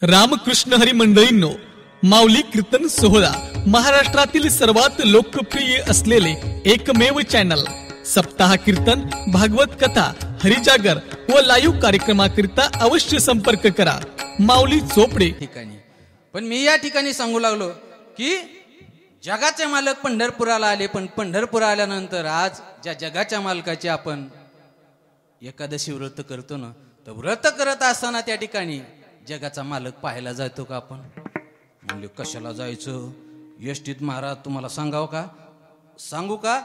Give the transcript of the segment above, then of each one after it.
रामकृष्ण हरी मंडळींनो, माऊली कीर्तन सोहळा महाराष्ट्रातील सर्वात लोकप्रिय असलेले एकमेव चॅनल सप्ताह कीर्तन, भागवत कथा, हरिजागर व लाईव्ह कार्यक्रमाकरिता अवश्य संपर्क करा माऊली चोपडे ठिकाणी। पण मी या ठिकाणी सांगू लागलो की जगाचे मालक पंढरपुराला आले, पण पंढरपुरा आल्यानंतर आज ज्या जगाच्या मालकाचे आपण एकादशी व्रत करतो ना, तर व्रत करत असताना त्या ठिकाणी जगाचा मालक पाहायला जातो का आपण? म्हणजे कशाला जायचं? एसटीत महाराज तुम्हाला सांगू का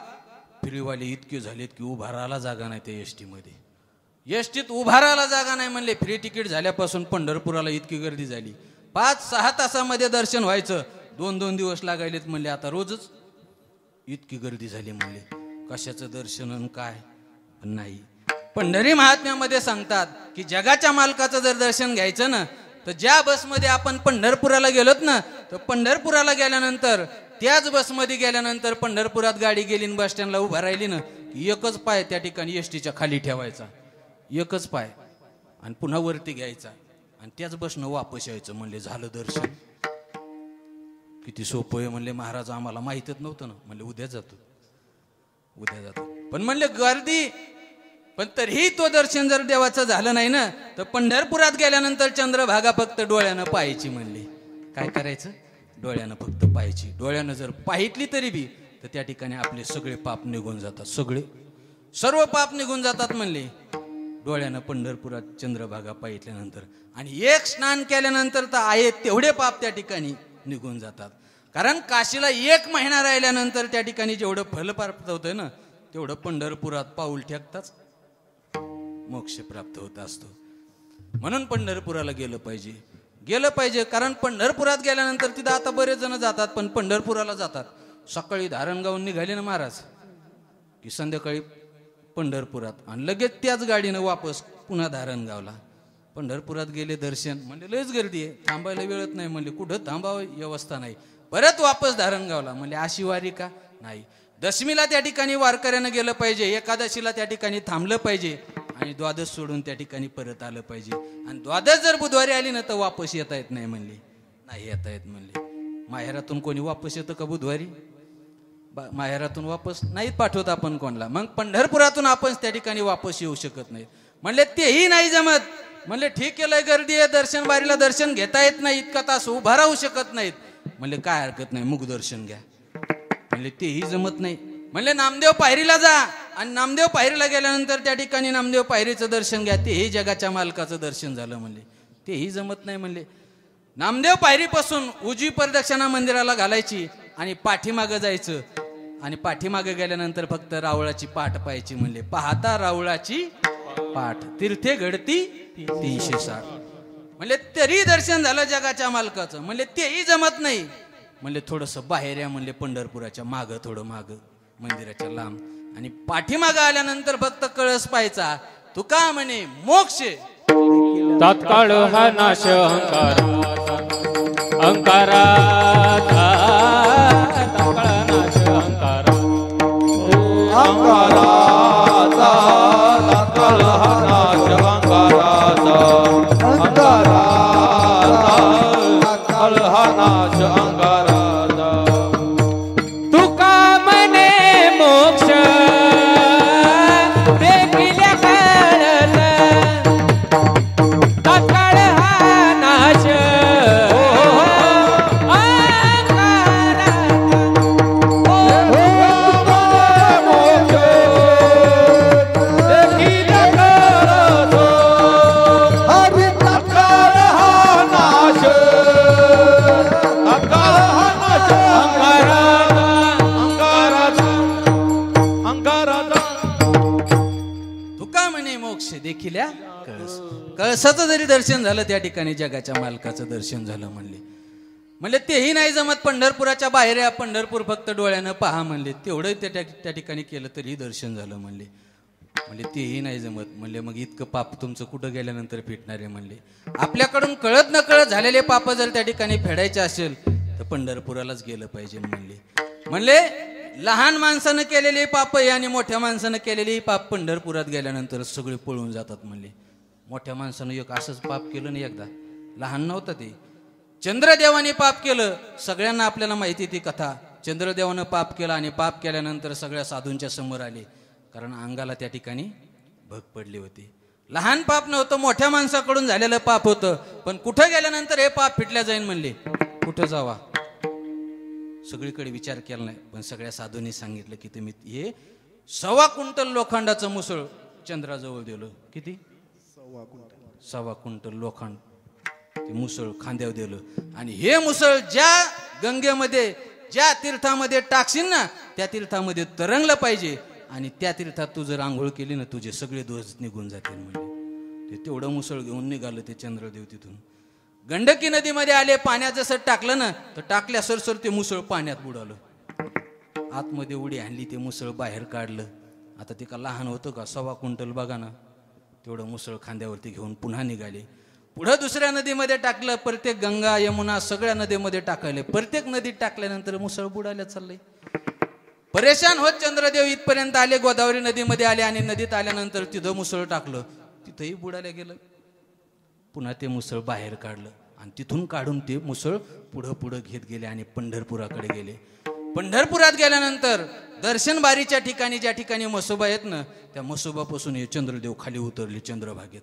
फ्रीवाले इतके झालेत की उभा राहायला जागा नाही त्या एसटी मध्ये। एसटीत उभा राहायला जागा नाही म्हणले। फ्री तिकीट झाल्यापासून पंढरपुराला इतकी गर्दी झाली, 5-6 तासामध्ये दर्शन व्हायचं, 2-2 दिवस लागायलेत म्हणले। आता रोजच इतकी गर्दी झाली म्हणले। कशाचं दर्शन आणि काय नाही। पंढरी महात्म्यामध्ये सांगतात की जगाच्या मालकाचं जर दर्शन घ्यायचं ना, तर ज्या बसमध्ये आपण पंढरपुराला गेलोत ना, तर पंढरपुराला गेल्यानंतर त्याच बसमध्ये गेल्यानंतर पंढरपुरात गाडी गेली बस स्टँडला उभा राहिली ना, एकच पाय त्या ठिकाणी एसटीच्या खाली ठेवायचा, एकच पाय, आणि पुन्हा वरती घ्यायचा आणि त्याच बसनं वापस यायचं म्हणले। झालं दर्शन। किती सोपं आहे म्हणले। महाराज आम्हाला माहितच नव्हतं ना म्हणले। उद्या जातो पण म्हणले गर्दी, पण तरीही तो दर्शन जर देवाचं झालं नाही ना, तर पंढरपुरात गेल्यानंतर चंद्रभागा फक्त डोळ्यानं पाहायची म्हणले। काय करायचं? डोळ्यानं फक्त पाहायची। डोळ्यानं जर पाहितली तरी बी तर त्या ठिकाणी आपले सगळे पाप निघून जातात, सर्व पाप निघून जातात म्हणले डोळ्यानं पंढरपुरात चंद्रभागा पाहितल्यानंतर। आणि एक स्नान केल्यानंतर तर आहे तेवढे पाप त्या ठिकाणी निघून जातात। कारण काशीला 1 महिना राहिल्यानंतर त्या ठिकाणी जेवढं फल प्राप्त होतं ना, तेवढं पंढरपुरात पाऊल ठेकताच मोक्ष प्राप्त होत असतो। म्हणून पंढरपुराला गेलं पाहिजे। कारण पंढरपुरात गेल्यानंतर तिथं आता बरेच जण जातात, पण पंढरपुराला जातात सकाळी धारण गावून निघाले ना महाराज की संध्याकाळी पंढरपुरात, आणि लगेच त्याच गाडीनं वापस पुन्हा धारण गावला। पंढरपुरात गेले, दर्शन म्हणजे लयच गर्दी आहे, थांबायला वेळत नाही म्हणले, कुठं थांबावं व्यवस्था नाही, परत वापस धारण गावला म्हणले। अशी वारी का? नाही। दशमीला त्या ठिकाणी वारकऱ्यानं गेलं पाहिजे, एकादशीला त्या ठिकाणी थांबलं पाहिजे, आणि द्वादश सोडून त्या ठिकाणी परत आलं पाहिजे। आणि द्वादश जर बुधवारी आली ना, तर वापस येता येत नाही म्हणले। नाही येता येत म्हणले। माहेरातून कोणी वापस येतं का बुधवारी? माहेरातून वापस नाहीत पाठवत आपण कोणाला। मग पंढरपुरातून आपण त्या ठिकाणी वापस येऊ शकत नाही म्हणले। तेही नाही जमत म्हणले। ठीक आहे, लय गर्दी आहे, दर्शन बारीला दर्शन घेता येत नाही, इतका तास उभा राहू शकत नाहीत म्हणले। काय हरकत नाही, मुख दर्शन घ्या म्हणले। तेही जमत नाही म्हणले। नामदेव पायरीला जा, आणि नामदेव पायरीला गेल्यानंतर त्या ठिकाणी नामदेव पायरीचं दर्शन घ्या, तेही जगाच्या मालकाचं दर्शन झालं म्हणले। तेही जमत नाही म्हणले। नामदेव पायरीपासून उजवी प्रदक्षिणा मंदिराला घालायची आणि पाठीमागं जायचं, आणि पाठीमागे गेल्यानंतर फक्त रावळाची पाठ पाहायची म्हणले। पाहता रावळाची पाठ तीर्थे घडती 360 म्हणले। तरी दर्शन झालं जगाच्या मालकाचं म्हणले। तेही जमत नाही म्हणले। थोडंसं बाहेर या म्हणले, पंढरपुराच्या मागं, थोडं मागं मंदिराच्या लांब, आणि पाठीमागं आल्यानंतर फक्त कळस पाहायचा। तुका म्हणे मोक्ष तात्काळ हा नाश अहंकाराचा, तात्काळ नाश अहंकाराचा, तात्काळ हा नाश अहंकाराचा, तात्काळ हा नाश अहंकाराचा। तुका म्हणे मोक्ष देखील कळत, तात्काळ हा नाश देखील कळसाचं जरी दर्शन झालं त्या ठिकाणी जगाच्या मालकाचं दर्शन झालं म्हणले। तेही नाही जमत। पंढरपुराच्या बाहेर या, पंढरपूर फक्त डोळ्यानं पहा म्हणले। तेवढं त्या ठिकाणी केलं तरी दर्शन झालं म्हणले। तेही नाही जमत म्हणले। मग इतकं पाप तुमचं कुठं गेल्यानंतर फिटणार आहे म्हणले। आपल्याकडून कळत न कळत झालेले पाप जर त्या ठिकाणी फेडायचे असेल तर पंढरपुरालाच गेलं पाहिजे म्हणले। लहान माणसानं केलेली पाप आणि मोठ्या माणसानं केलेली पाप पंढरपुरात गेल्यानंतर सगळे पळून जातात म्हणले। मोठ्या माणसानं एक असंच पाप केलं नाही एकदा, लहान नव्हतं ते. चंद्रदेवाने पाप केलं, सगळ्यांना आपल्याला माहिती ती कथा. चंद्रदेवानं पाप केलं आणि पाप केल्यानंतर सगळ्या साधूंच्या समोर आले, कारण अंगाला त्या ठिकाणी भग पडली होती. लहान पाप नव्हतं, मोठ्या माणसाकडून झालेलं पाप होतं. पण कुठं गेल्यानंतर हे पाप फिटल्या जाईन म्हणले. कुठं जावा, सगळीकडे विचार केला नाही. पण सगळ्या साधूंनी सांगितलं की तुम्ही हे 1.25 क्विंटल लोखंडाचं मुसळ चंद्राजवळ दिलं. किती? 1.25 क्विंटल लोखंड ते मुसळ खांद्यावर दिलं. आणि हे मुसळ ज्या गंगेमध्ये, ज्या तीर्थामध्ये टाकशील ना, त्या तीर्थामध्ये तरंगलं पाहिजे. आणि त्या तीर्थात तू जर आंघोळ केली ना, तुझे सगळे दोष निघून जातील म्हणजे. ते तेवढं मुसळ घेऊन निघालं ते चंद्रदेव तिथून. गंडकी नदीमध्ये आले, पाण्यात जसं टाकलं ना, तर टाकल्या सरसर ते मुसळ पाण्यात बुडालं. आतमध्ये उडी आणली, ते मुसळ बाहेर काढलं. आता ते का लहान होतं का? 1.25 क्विंटल बघा ना. तेवढं मुसळ खांद्यावरती घेऊन पुन्हा निघाले. पुढं दुसऱ्या नदीमध्ये टाकलं. प्रत्येक गंगा यमुना सगळ्या नदीमध्ये टाकायले. प्रत्येक नदीत टाकल्यानंतर मुसळ बुडायला चाललंय. परेशान होत चंद्रदेव इथपर्यंत आले, गोदावरी नदीमध्ये आले. आणि नदीत आल्यानंतर तिथं मुसळ टाकलं, तिथंही बुडायला गेलं. पुन्हा ते मुसळ बाहेर काढलं आणि तिथून काढून ते मुसळ पुढं पुढं घेत गेले आणि पंढरपुराकडे गेले. पंढरपुरात गेल्यानंतर दर्शन बारीच्या ठिकाणी, ज्या ठिकाणी मसोबा आहेत ना, त्या मसोबापासून हे चंद्रदेव खाली उतरले चंद्रभागेत,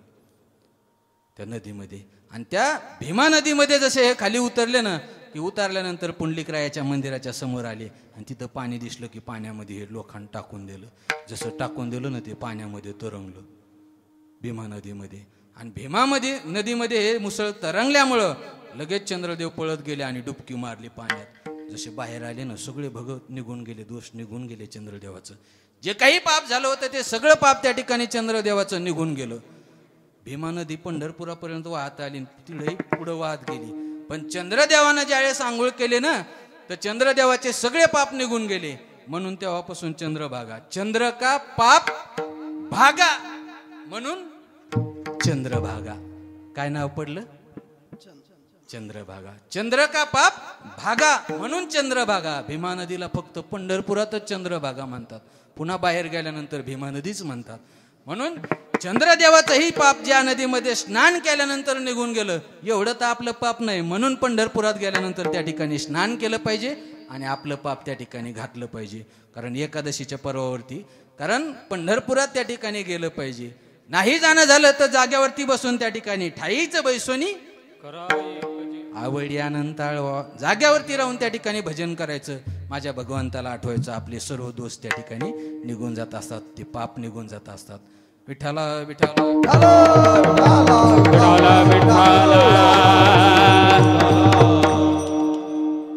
त्या नदीमध्ये. आणि त्या भीमा नदीमध्ये जसे हे खाली उतरले ना, की उतरल्यानंतर पुंडलिकरायाच्या मंदिराच्या समोर आले. आणि तिथं पाणी दिसलं की पाण्यामध्ये हे लोखंड टाकून दिलं. जसं टाकून दिलं ना, ते पाण्यामध्ये तरंगलं भीमा नदीमध्ये. आणि भीमा नदीमध्ये हे मुसळ तरंगल्यामुळं लगेच चंद्रदेव पळत गेले आणि डुबकी मारली पाण्यात. जसे बाहेर आले ना, सगळे भगत निघून गेले, दोष निघून गेले चंद्रदेवाचं. जे काही पाप झालं होतं ते सगळं पाप त्या ठिकाणी चंद्रदेवाचं निघून गेलं. भीमा नदी पंढरपुरापर्यंत वाहत आली, तिथेही पुढं वाहत गेली. पण चंद्रदेवानं ज्यावेळेस आंघोळ केले ना, तर चंद्रदेवाचे सगळे पाप निघून गेले. म्हणून तेव्हापासून चंद्रभागा, चंद्र का पाप भागा म्हणून चंद्रभागा. काय नाव पडलं? चंद्रभागा. चंद्र का पाप भागा म्हणून चंद्रभागा. भीमा नदीला फक्त पंढरपुरातच चंद्रभागा म्हणतात, पुन्हा बाहेर गेल्यानंतर भीमा नदीच म्हणतात. म्हणून चंद्रदेवाचंही पाप ज्या नदीमध्ये स्नान केल्यानंतर निघून गेलं, एवढं तर आपलं पाप नाही. म्हणून पंढरपुरात गेल्यानंतर त्या ठिकाणी स्नान केलं पाहिजे आणि आपलं पाप त्या ठिकाणी घातलं पाहिजे. कारण एकादशीच्या पर्वावरती, कारण पंढरपुरात त्या ठिकाणी गेलं पाहिजे. नाही जाणं झालं तर जाग्यावरती बसून त्या ठिकाणी ठाईचं बैसोनी आवडी आनंद आळवा, जाग्यावरती राहून त्या ठिकाणी भजन करायचं, माझ्या भगवंताला आठवायचं. आपले सर्व दोष त्या ठिकाणी निघून जात असतात, ते पाप निघून जात असतात. विठ्ठला विठ्ठला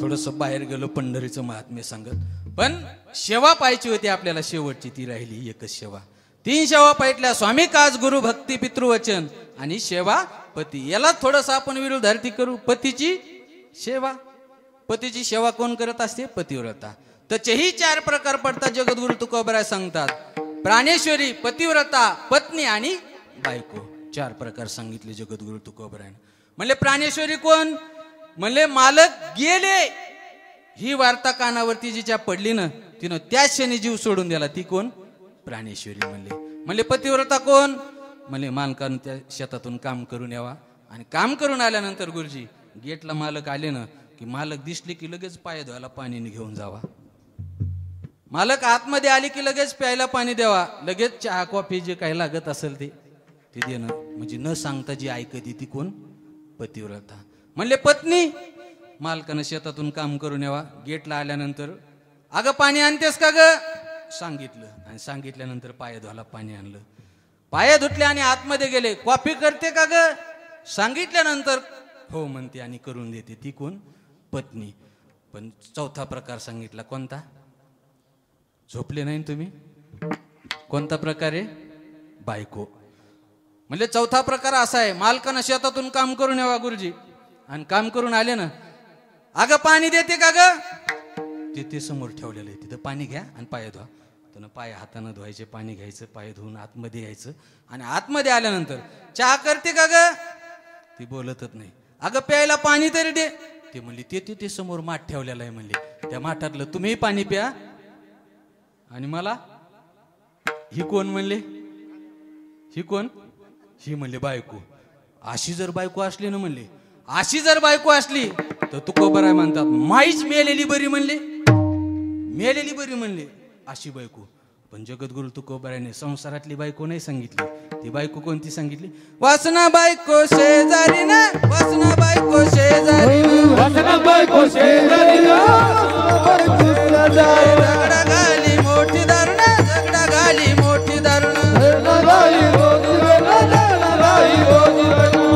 थोडस बाहेर गेलो पंढरीचं महात्म्य सांगत. पण सेवा पाहायची होती आपल्याला, शेवटची ती राहिली एकच सेवा. 3 सेवा पाहितल्या, स्वामी काज गुरु भक्ती पितृवचन आणि सेवा पती. याला थोडस आपण विरुद्धार्थी करू. पतीची सेवा. पतीची सेवा कोण करत असते? पतिव्रता. त्याचेही 4 प्रकार पडतात. जगद्गुरु तुकोबराय सांगतात, प्राणेश्वरी, पतिव्रता, पत्नी आणि बायको. 4 प्रकार सांगितले जगद्गुरु तुकोबरायने. म्हणले प्राणेश्वरी कोण? म्हणले मालक गेले, ही वार्ता कानावरती जिच्या पडली ना, तिनं त्याच क्षणी जीव सोडून दिला. ती कोण? प्राणेश्वरी. म्हणले पतिव्रता कोण? म्हणले मालकानं त्या शेतातून काम करून यावा, आणि काम करून आल्यानंतर गुरुजी गेटला मालक आले ना, की मालक दिसले की लगेच पाय धुवायला पाणी घेऊन जावा. मालक आतमध्ये आले की लगेच प्यायला पाणी द्यावा. लगेच चहा कॉफी जे काही लागत असेल ते देणं. म्हणजे न सांगता जी ऐकते ती कोण? पतिव्रता. म्हणले पत्नी, मालकानं शेतातून काम करून यावा, गेटला आल्यानंतर अगं पाणी आणतेस का ग? सांगितलं, आणि सांगितल्यानंतर पाय धुवायला पाणी आणलं. पाय धुतले आणि आतमध्ये गेले. कॉफी करते का ग? सांगितल्यानंतर हो म्हणते आणि करून देते. ती कोण? पत्नी. पण 4था प्रकार सांगितला. कोणता? झोपले नाही तुम्ही? कोणता प्रकार आहे? बायको. म्हणजे 4था प्रकार असा आहे, मालकानं शेतातून काम करून यावा गुरुजी, आणि काम करून आले ना, अगं पाणी देते का ग? ते समोर ठेवलेलं आहे, तिथं पाणी घ्या आणि पाय धुवा. त्यानं पाय हातानं धुवायचे, पाणी घ्यायचं, पाय धुवून आतमध्ये यायचं. आणि आतमध्ये आल्यानंतर चहा करते का ग? ती बोलतच नाही. अगं प्यायला पाणी तरी दे. ते म्हणली ते समोर माठ ठेवलेला आहे. म्हणले त्या माठातलं तुम्ही पाणी प्या आणि मला. ही कोण? म्हणले ही कोण? ही म्हणले बायको. अशी जर बायको असली ना, म्हणले अशी जर बायको असली तर तुकोबर आहे म्हणतात माईच मेलेली बरी म्हणले, मेलेली बरी म्हणले अशी बायको. पण जगद्गुरु तुकोबराने संसारातली बायको नाही सांगितली. ती बायको कोणती सांगितली? वासना बायको शेजारी ना, वासना बायको शेजारी ना, वासना बायको शेजारी ना, झगडा घाली मोठी दारुण, झगडा घाली मोठी दारुण,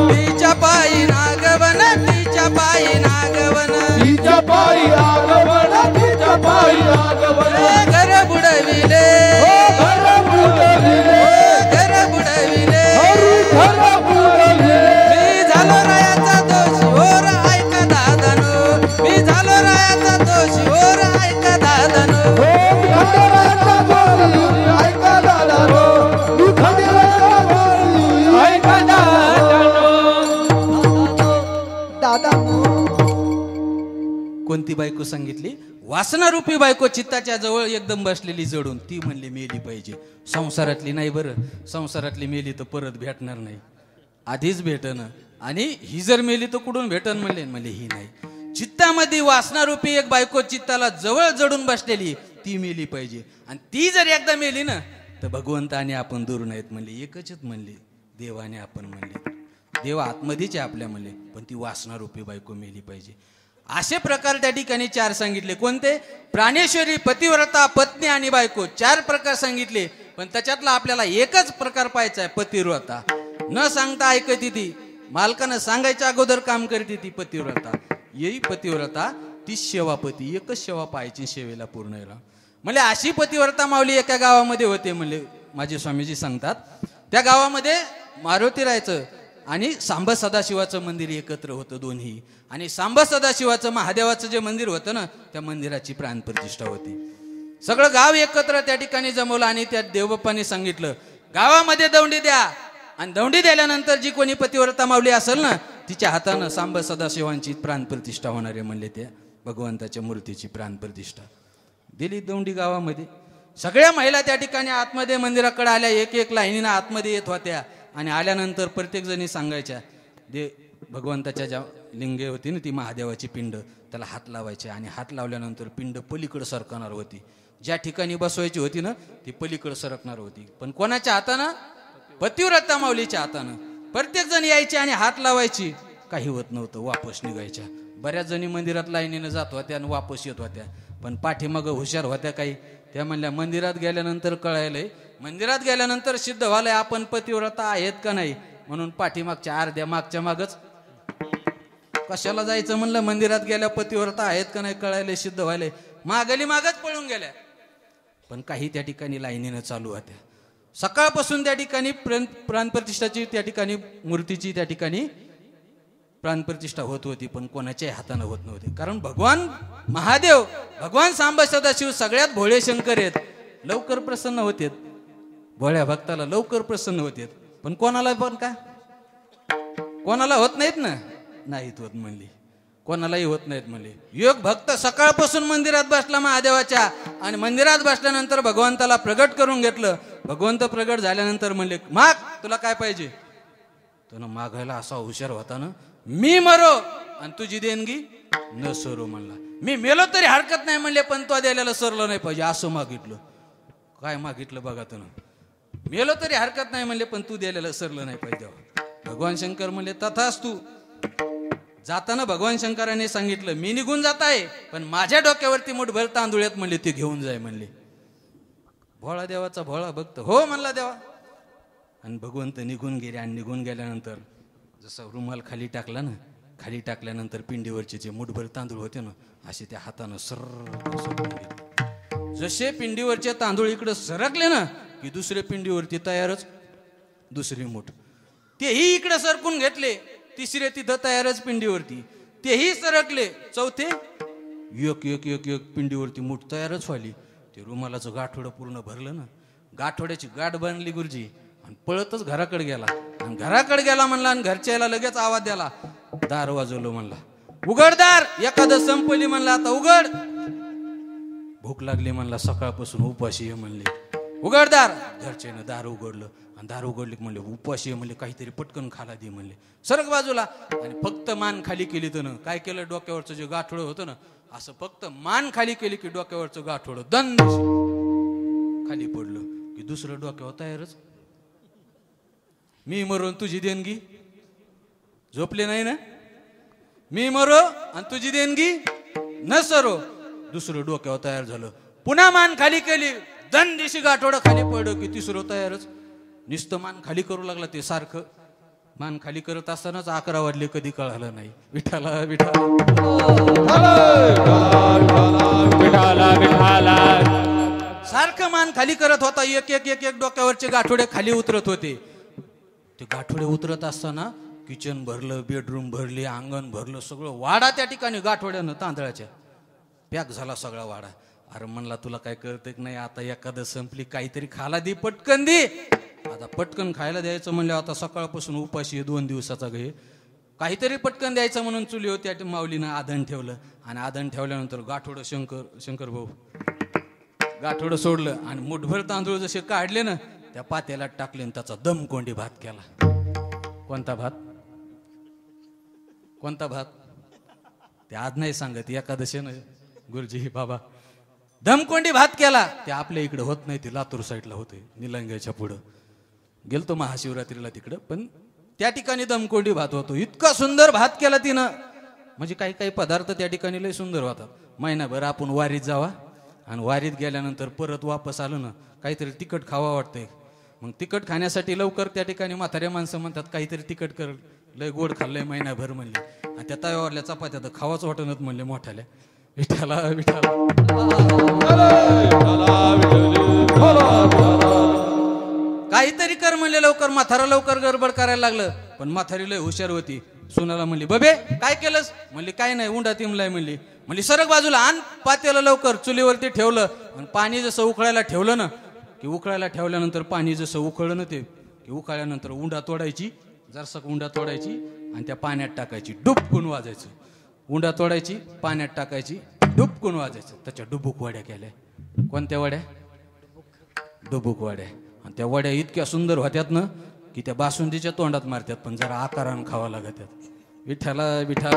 तिच्या पायी नागवन, तिच्या पायी नागवन, तिच्या पायी आगमन, तिच्या पायी आगमन, घर बुडविले, घर बुडविले, घर बुडविले, घर बुडविले. मी झालो रायाचा दोषी ओर ऐका दादानो, मी झालो रायाचा दोषी ओर ऐका दादानो. खंडेरायाचा बोली ऐका दादानो, मी खंडेरायाचा बोली ऐका दादानो. कोणती बायको सांगितली? वासनारूपी बायको चित्ताच्या जवळ एकदम बसलेली जडून, ती म्हणली मेली पाहिजे. संसारातली नाही बरं, संसारातली मेली तर परत भेटणार नाही, आधीच भेटन. आणि ही जर मेली तर कुठून भेटन म्हणले, म्हणले ही नाही. चित्तामध्ये वासनारूपी एक बायको चित्ताला जवळ जडून बसलेली, ती मेली पाहिजे. आणि ती जर एकदा मेली ना तर भगवंत आणि आपण दूर नाहीत म्हणले, एकच म्हणले देवाने आपण म्हणले, देव आतमध्येच आहे आपल्या म्हणले, पण ती वासनारूपी बायको मेली पाहिजे. असे प्रकार त्या ठिकाणी 4 सांगितले. कोणते? प्राणेश्वरी, पतिव्रता, पत्नी आणि बायको, 4 प्रकार सांगितले. पण त्याच्यातला आपल्याला एकच प्रकार पाहायचा आहे, पतिव्रता. न सांगता ऐकती ती, मालकानं सांगायच्या अगोदर काम करते ती पतिव्रता. येई पतिव्रता ती सेवापती, एकच सेवा पाहायची सेवेला पूर्ण येईल. म्हणजे अशी पतिव्रता माऊली एका गावामध्ये होते म्हणले, माझे स्वामीजी सांगतात. त्या गावामध्ये मारुती राहायचं आणि सांब सदाशिवाचं मंदिर एकत्र होतं दोन्ही. आणि सांब सदाशिवाचं महादेवाचं जे मंदिर होतं ना, त्या मंदिराची प्राणप्रतिष्ठा होती. सगळं गाव एकत्र त्या ठिकाणी जमवलं आणि त्या देवबाप्पाने सांगितलं गावामध्ये दौंडी द्या. आणि दौंडी दिल्यानंतर जी कोणी पतिव्रता माऊली असेल ना, तिच्या हातानं सांब सदाशिवांची प्राणप्रतिष्ठा होणार आहे म्हणले. त्या भगवंताच्या मूर्तीची प्राणप्रतिष्ठा दिली दौंडी गावामध्ये. सगळ्या महिला त्या ठिकाणी आतमध्ये मंदिराकडे आल्या, एक एक लाईनीनं आतमध्ये येत होत्या. आणि आल्यानंतर प्रत्येक जणी सांगायच्या, भगवंताच्या ज्या लिंगे होती ना ती महादेवाची पिंड, त्याला हात लावायचे. आणि हात लावल्यानंतर पिंड पलीकडे सरकणार होती. ज्या ठिकाणी बसवायची होती ना ती पलीकडे सरकणार होती. पण कोणाच्या हातानं? पतिव्रता माऊलीच्या हातानं. प्रत्येक जण यायची आणि हात लावायची, काही होत नव्हतं, वापस निघायच्या. बऱ्याच जणी मंदिरात लाईनीनं जात होत्या आणि वापस येत होत्या. पण पाठीमागं हुशार होत्या काही, त्या म्हणल्या मंदिरात गेल्यानंतर कळायलंय, मंदिरात गेल्यानंतर सिद्ध व्हायलंय आपण पतिव्रता आहेत का नाही. म्हणून पाठीमागच्या अर्ध्या मागच्या मागच कशाला जायचं म्हणलं, मंदिरात गेल्या पतिव्रता आहेत का नाही कळायलंय, सिद्ध व्हायलंय, मागली मागच पळून गेल्या. पण काही त्या ठिकाणी लाईनीनं चालू होत्या. सकाळपासून त्या ठिकाणी प्राणप्रतिष्ठाची, त्या ठिकाणी मूर्तीची त्या ठिकाणी प्राणप्रतिष्ठा होत होती. पण कोणाच्याही हातानं होत नव्हती. कारण भगवान महादेव, भगवान सांब सदाशिव सगळ्यात भोळे शंकर आहेत, लवकर प्रसन्न होते. भोळ्या भक्ताला लवकर प्रसन्न होते. पण कोणाला पण का कोणाला होत नाहीत ना, नाहीत होत म्हणली, कोणालाही होत नाहीत म्हणले. योग भक्त सकाळपासून मंदिरात बसला महादेवाच्या, आणि मंदिरात बसल्यानंतर भगवंताला प्रगट करून घेतलं. भगवंत प्रगट झाल्यानंतर म्हणले माग, तुला काय पाहिजे. तो मागायला असा हुशार होता ना, मी मरो आणि तुझी देणगी न सरो म्हणला. मी मेलो तरी हरकत नाही म्हणले, पण तो द्यायला सरलं नाही पाहिजे असं मागितलं. काय मागितलं बघा तुला, मेलो तरी हरकत नाही म्हणले, पण तू द्यायला सरलं नाही पाहिजे. भगवान शंकर म्हणले तथास्तु. जाताना भगवान शंकराने सांगितलं मी निघून जात आहे, पण माझ्या डोक्यावरती मुठभर तांदूळ आहेत म्हणले, ते घेऊन जाय म्हणले. भोळा देवाचा भोळा भक्त हो म्हणला देवा. आणि भगवंत निघून गेले. आणि निघून गेल्यानंतर जसा रुमाल खाली टाकला ना, खाली टाकल्यानंतर पिंडीवरचे जे मुठभर तांदूळ होते ना, असे त्या हातानं सरकून गेले. जसे पिंडीवरचे तांदूळ इकडे सरकले ना की दुसऱ्या पिंडीवरती तयारच दुसरी मूठ. तेही इकडे सरकून घेतले, तिसरे तिथं तयारच पिंडीवरती, तेही सरकले. चौथे एक एक एक एक पिंडीवरती मूठ तयारच व्हायली. ते रुमालाचं गाठोडं पूर्ण भरलं ना, गाठोड्याची गाठ बांधली गुरुजी आणि पळतच घराकडे गेला. आणि घराकडे गेला म्हणला आणि घरच्याला लगेच आवाज द्याला, दार वाजवलं म्हणला, उघडदार, एखादं संपली म्हणला, आता उघड. भूक लागली म्हणला, सकाळपासून उपाशी आहे म्हणले. उघडदार. घरच्यानं दार उघडलं आणि दार उघडले की म्हणले उपाशी म्हणले काहीतरी पटकन खाला दे म्हणले. सरक बाजूला. आणि फक्त मान खाली केली तर काय केलं, डोक्यावरचं जे गाठोडं होतं ना असं फक्त मान खाली केली की डोक्यावरचं गाठोडं दंड खाली पडलं की दुसरं डोक्यावर तयारच. मी मरून तुझी देणगी. झोपले नाही ना. मी मरो आणि तुझी देणगी न सरो. दुसरं डोक्यावर तयार झालं. पुन्हा मान खाली केली, दंडीशी गाठोडं खाली पडलं की तिसरं तयारच. नुसतं मान खाली करू लागला ते सारखं. मान खाली करत असतानाच 11 वाजले कधी कळालं नाही. विठाला विठाला सारखं मान खाली करत होता. एक एक एक एक डोक्यावरचे गाठोडे खाली उतरत होते. ते गाठोडे उतरत असताना किचन भरलं, बेडरूम भरले, अंगण भरलं, सगळं वाडा त्या ठिकाणी गाठोड्यानं तांदळाच्या पॅक झाला सगळा वाडा. अरे म्हणला तुला काय कळतं की नाही, आता एखादं संपली काहीतरी खाला दे, पटकन दे. आता पटकन खायला द्यायचं म्हणलं आता सकाळपासून उपाशी आहे 2 दिवसाचा घे. काहीतरी पटकन द्यायचं म्हणून चुलीवर त्या माऊलीनं आधण ठेवलं. आणि आधण ठेवल्यानंतर गाठोडं शंकर भाऊ गाठोडं सोडलं आणि मुठभर तांदूळ जसे काढले ना त्या पात्याला टाकले आणि त्याचा दमकोंडी भात केला. कोणता भात? कोणता भात ते आज नाही सांगत, एकादशीनं गुरुजी बाबा दमकोंडी भात केला. ते आपल्या इकडे होत नाही, ते लातूर साईडला होते निलंग्याच्या पुढं. गेलतो महाशिवरात्रीला तिकडं, पण त्या ठिकाणी दमकोंडी भात होतो. इतका सुंदर भात केला तिनं, म्हणजे काही काही पदार्थ त्या ठिकाणी लय सुंदर होतात. महिनाभर आपण वारीत जावा आणि वारीत गेल्यानंतर परत वापस आलो ना काहीतरी तिखट खावा वाटतंय. मग तिखट खाण्यासाठी लवकर त्या ठिकाणी म्हाताऱ्या माणसं म्हणतात काहीतरी तिखट कर, लय गोड खाल्लंय महिनाभर म्हणले. आणि त्या तव्यावरल्या चपात्या तर खावाच वाटणत म्हणले मोठ्याल्या. विठाला विठाला काहीतरी कर म्हणले लवकर. म्हातारा लवकर गडबड करायला लागलं, पण म्हातारी लय हुशार होती. सुनाला म्हणली बबे काय केलंस? म्हणली काय नाही, उंडा तिमलाय म्हणली. म्हणली सरक बाजूला आण पातेलं लवकर. चुलीवरती ठेवलं आणि पाणी जसं उकळायला ठेवलं ना की उकळायला ठेवल्यानंतर पाणी जसं उकळलं ना ते की उकळल्यानंतर उंडा तोडायची, जरसा उंडा तोडायची आणि त्या पाण्यात टाकायची, डुबकून वाजायचं. उंडा तोडायची, पाण्यात टाकायची, डुबकून वाजायचं. त्याच्या डुबुक वड्या केल्या. कोणत्या वड्या? डुबुक वड्या. आणि त्या वड्या इतक्या सुंदर होत्यात ना की त्या बासुंदीच्या तोंडात मारतात, पण जरा आकारानं खावा लागतात. विठ्ठला विठ्ठला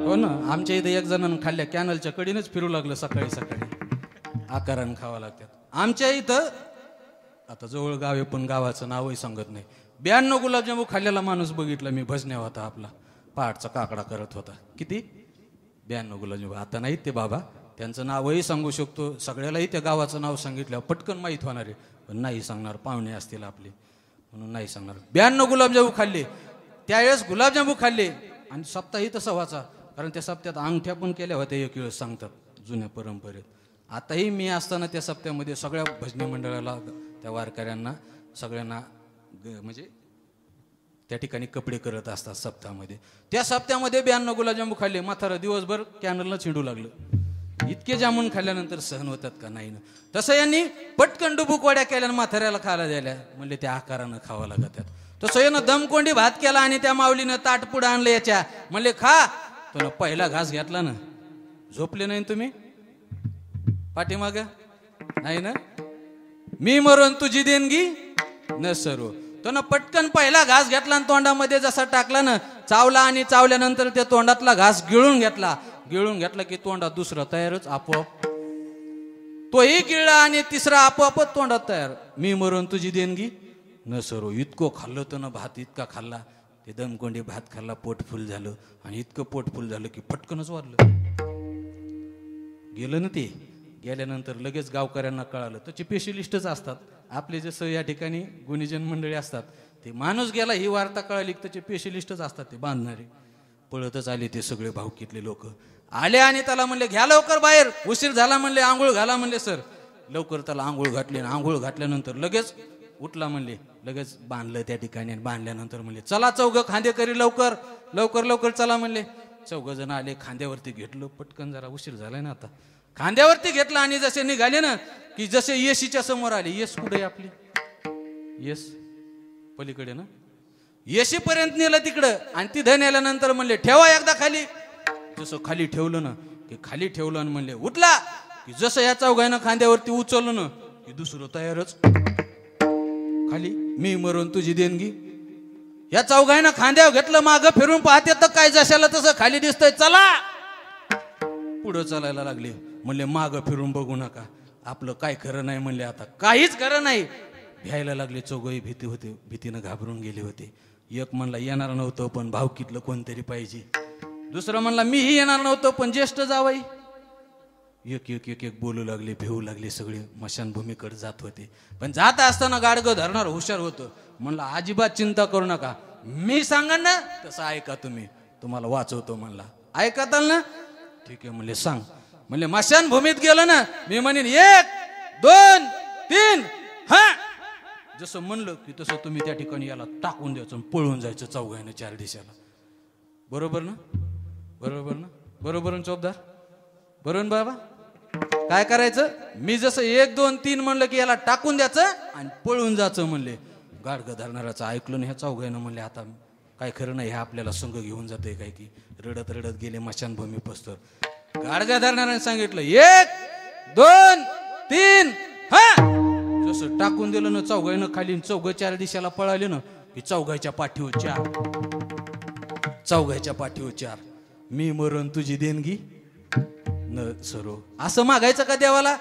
हो ना. आमच्या इथे एक जणांना खाल्ल्या कॅनलच्या कडीनच फिरू लागलं सकाळी सकाळी. आकारानं खावा लागतात. आमच्या इथं आता जवळ गाव आहे पण गावाचं नावही सांगत नाही. 92 गुलाबजामू खाल्लेला माणूस बघितला मी. भजन्या होता आपला, पहाटचा काकडा करत होता. किती? 92 गुलाबजामू. आता नाहीत ते बाबा, त्यांचं नावही सांगू शकतो. सगळ्यालाही त्या गावाचं नाव सांगितलं पटकन माहीत होणार आहे, पण नाही सांगणार, पाहुणे असतील आपले म्हणून नाही सांगणार. 92 गुलाबजामू खाल्ले. त्यावेळेस गुलाबजामू खाल्ले आणि सप्ताह ही तसा व्हायचा, कारण त्या सप्त्यात अंगठ्या पण केल्या होत्या एक वेळेस सांगतात जुन्या परंपरेत. आताही मी असताना त्या सप्त्यामध्ये सगळ्या भजनी मंडळाला, त्या वारकऱ्यांना सगळ्यांना म्हणजे त्या ठिकाणी कपडे करत असतात सप्ताहामध्ये. त्या सप्त्यामध्ये 92 गुलाबजामू खाल्ले. म्हातारा दिवसभर कॅनलला चिंडू लागलं. इतके जामून खाल्ल्यानंतर सहन होतात का? नाही ना. तसं यांनी पटकन डुबुक वड्या केल्या आणि म्हाताऱ्याला खायला द्यायला. म्हणले त्या आकारानं खावं लागतात. तसं यानं दमकोंडी भात केला आणि त्या माऊलीनं ताट पुढं आणलं याच्या. म्हणले खा. तो पहिला घास घेतला ना, झोपले नाही तुम्ही पाठीमाग? नाही ना. मी मरून तुझी देणगी न सरो. तो ना पटकन पहिला घास घेतला आणि तोंडामध्ये जसा टाकला ना, चावला आणि चावल्यानंतर त्या तोंडातला घास गिळून घेतला. गिळून घेतला की तोंडात दुसरा तयारच आपोआप. तोही गिळला आणि तिसरा आपोआपच तोंडात तयार. मी मरून तुझी देणगी न सरो. इतकं खाल्लं तर ना भात, इतका खाल्ला ते दमकोंडी भात खाल्ला, पोट फुल झालं. आणि इतकं पोट फुल झालं की पटकनच वाढलं. गेलं ना ते. गेल्यानंतर लगेच गावकऱ्यांना कळालं. त्याचे स्पेशलिस्टच असतात आपले, जसं या ठिकाणी गुणीजन मंडळी असतात. ते माणूस गेला ही वार्ता कळाली, त्याचे स्पेशलिस्टच असतात ते बांधणारे. पळतच आले ते सगळे भावकीतले लोक आले आणि त्याला म्हणले घ्या लवकर बाहेर, उशीर झाला म्हणले, आंघोळ घाला म्हणले. सर लवकर त्याला आंघोळ घातली. आंघोळ घातल्यानंतर लगेच उठला म्हणले, लगेच बांधलं त्या ठिकाणी. बांधल्यानंतर म्हणले चला चौघं खांदेकरी लवकर लवकर लवकर चला म्हणले. 4 जण आले. खांद्यावरती घेतलं पटकन, जरा उशीर झालाय ना आता. खांद्यावरती घेतला आणि जसे निघाले ना की जसे येशीच्या समोर आले. येस कुठे आहे आपली? येस पलीकडे ना. येशीपर्यंत नेलं तिकडं आणि तिथं नेल्यानंतर म्हणले ठेवा एकदा खाली. जसं खाली ठेवलं ना की खाली ठेवलं आणि म्हणले उठला की जसं या चौघानं खांद्यावरती उचललं ना की दुसरं तयारच खाली. मी मरून तुझी देणगी. या चौघानं खांद्यावर घेतलं, मागं फिरून पाहते तर काय जशाला तसं खाली दिसतंय. चला पुढं चालायला लागले. म्हणले मागं फिरून बघू नका, आपलं काय खरं नाही. म्हणले आता काहीच खरं नाही. भ्यायला लागले चौघही. भीतीनं घाबरून गेले होते. एक म्हणला येणार नव्हतं पण भावकीतलं कोणतरी पाहिजे. दुसरं म्हणला मीही येणार नव्हतं पण ज्येष्ठ जावई. एक एक एक एक बोलू लागले, भेऊ लागले. सगळे मशानभूमीकडे जात होते. पण जात असताना गाडगं धरणार हुशार होतं. म्हणला अजिबात चिंता करू नका, मी सांगा ना तसं ऐका, तुम्हाला वाचवतो. म्हणला ऐकताल ना? ठीक आहे म्हणले सांग. म्हणले मशानभूमीत गेलो ना मी म्हणेन 1 2 3 हा. जसं म्हणलं की तसं तुम्ही त्या ठिकाणी याला टाकून द्यायचं, पळून जायचं चौघानं 4 दिशेला. बरोबर ना? बरोबर ना? बरोबर ना चौबदार? बरोबर बाबा? काय करायचं? मी जसं 1 2 3 म्हणलं की याला टाकून द्यायचं आणि पळून जायचं. म्हणले गाडगं धरणाराचं ऐकलं ना ह्या चौघानं. म्हणले आता काय खरं नाही, ह्या आपल्याला संघ घेऊन जाते काय की. रडत रडत गेले मशानभूमी पस्तर. गाडगं धरणाऱ्याने सांगितलं 1 2 3 हा. जसं टाकून दिलं ना चौघानं खाली, चौघ 4 दिशेला पळाले ना की चौघाच्या पाठीवर 4. चौघाच्या पाठीवर 4. मी मरण तुझी देणगी न सरो. असं मागायचं का देवाला?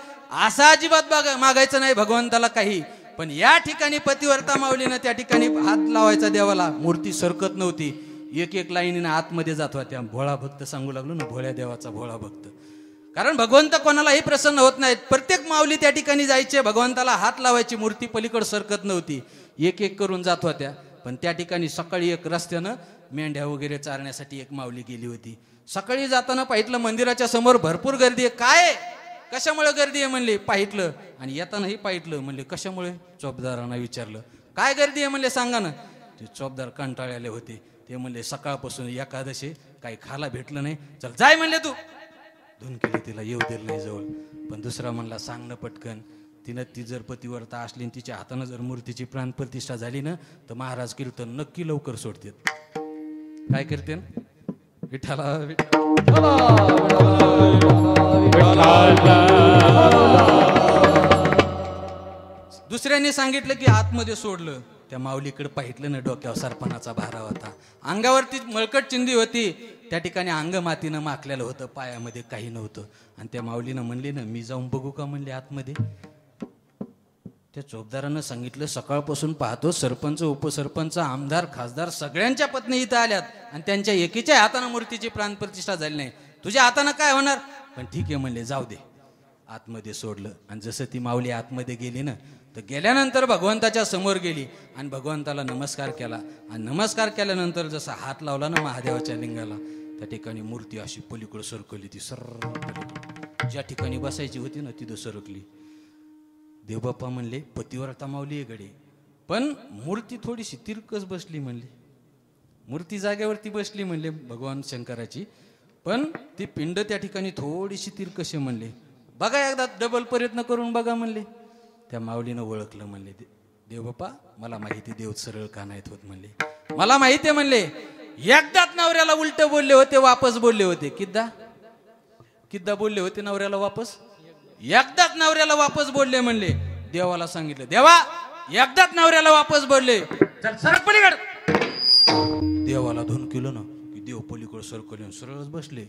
असं अजिबात मागायचं नाही भगवंताला काही. पण या ठिकाणी पतिव्रता माऊलीनं त्या ठिकाणी हात लावायचा देवाला. मूर्ती सरकत नव्हती. एक एक लाईनीनं आतमध्ये जात होत्या. भोळा भक्त सांगू लागलो ना, भोळ्या देवाचा भोळा भक्त. कारण भगवंत कोणालाही प्रसन्न होत नाहीत. प्रत्येक माऊली त्या ठिकाणी जायचे, भगवंताला हात लावायची. मूर्ती पलीकडे सरकत नव्हती. एक एक करून जात होत्या. पण त्या ठिकाणी सकाळी एक रस्त्यानं मेंढ्या वगैरे चारण्यासाठी एक माऊली गेली होती. सकाळी जाताना पाहितलं मंदिराच्या समोर भरपूर गर्दी आहे. काय कशामुळे गर्दी आहे म्हणले. पाहितलं आणि येतानाही पाहितलं. म्हणले कशामुळे? चोपदारांना विचारलं काय गर्दी आहे म्हणले सांगा ना. ते चोपदार कंटाळले होते. ते म्हणले सकाळपासून एकादशी काही खायला भेटलं नाही, चल जाय म्हणले तू. धुन केली तिला, येऊ दिलं नाही जवळ. पण दुसरा म्हणला सांग ना पटकन. तिनं ती जर पतिव्रता असली आणि तिच्या हातानं जर मूर्तीची प्राणप्रतिष्ठा झाली ना तर महाराज कीर्तन नक्की लवकर सोडतात. काय करते? विठ्ठला दुसऱ्यांनी सांगितलं की आतमध्ये सोडलं. त्या माऊलीकडे पाहितलं ना, डोक्यावर सरपणाचा भारा होता, अंगावरती मळकट चिंदी होती. त्या ठिकाणी अंग मातीनं माखलेलं होतं, पायामध्ये काही नव्हतं. आणि त्या माऊलीनं म्हणली ना मी जाऊन बघू का म्हणले आतमध्ये. त्या चोपदारानं सांगितलं सकाळपासून पाहतो सरपंच, उपसरपंच, आमदार, खासदार सगळ्यांच्या पत्नी इथं आल्यात आणि त्यांच्या एकीच्या हातानं मूर्तीची प्राणप्रतिष्ठा झाली नाही. तुझ्या हातानं काय होणार? पण ठीक आहे म्हणले जाऊ दे. आतमध्ये सोडलं. आणि जसं ती माऊली आतमध्ये गेली ना तर गेल्यानंतर भगवंताच्या समोर गेली आणि भगवंताला नमस्कार केला. आणि नमस्कार केल्यानंतर जसा हात लावला ना महादेवाच्या लिंगाला, त्या ठिकाणी मूर्ती अशी पलीकडे सरकली. ती सर ज्या ठिकाणी बसायची होती ना तिथं सरकली. देवबाप्पा म्हणले पतिव्रता माऊली आहे गडे, पण मूर्ती थोडीशी तिरकस बसली म्हणले. मूर्ती जागेवरती बसली म्हणले भगवान शंकराची, पण ती पिंड त्या ठिकाणी थोडीशी तिरकशी म्हणले. बघा एकदा डबल प्रयत्न करून बघा म्हणले. त्या माऊलीनं ओळखलं म्हणले देवबाप्पा मला माहिती देव सरळ का नाहीत होत म्हणले. मला माहिती आहे म्हणले. एकदाच नवऱ्याला उलट बोलले होते, वापस बोलले होते. किद्दा बोलले होते नवऱ्याला वापस? एकदाच नवऱ्याला वापस बोलले म्हणले. देवाला सांगितलं देवा एकदाच नवऱ्याला वापस बोलले, चल सरक पलीकड. देवाला धुन केलं ना की देव पलीकड सरकले, सरळच बसले.